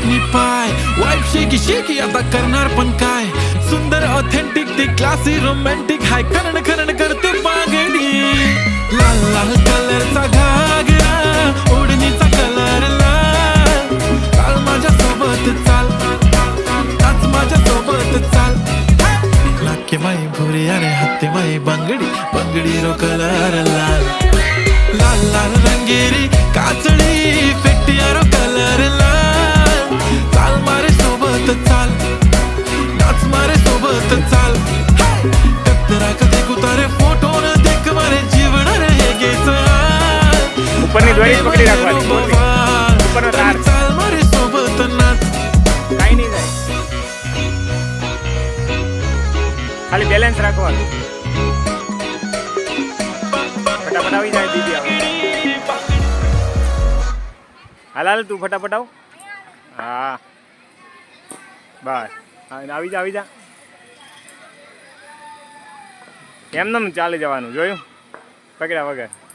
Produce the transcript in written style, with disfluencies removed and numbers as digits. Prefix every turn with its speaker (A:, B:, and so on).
A: मी पाय वाईफ शेकी शेकी आता करणार पण काय सुंदर ऑथेंटिक ती क्लासी रोमॅन्टिक हाय करण करण करते बागडी लाल लाल कलरचा घागरा ओढणीचा कलर लाल चाल माझ्या सोबत चाल नाच माझ्या सोबत चाल लाके माई भुरी अरे हत्ती माई बांगडी बांगडी रो कलर लाल लाल लाल रंगेरी काचडी फेटियारो कलर लाल चाल मारे सोबत चाल नाच मारे सोबत चाल कतरा कधी कुतारे फोटो न देख मारे जीवन रे गेच
B: ઉપરની દોરી પકડી રાખવાની ઉપરનો તાર
A: ચાલ મારે સોબત નાચ
B: કાઈ નહીં જાય ખાલી બેલેન્સ રાખવાનું ફટાફટ આવી જાય દીદી આવે હાલ હાલ તું ફટાફટ આવ હા બસ આવી જા એમને ચાલી જવાનું જોયું પકડ્યા વગર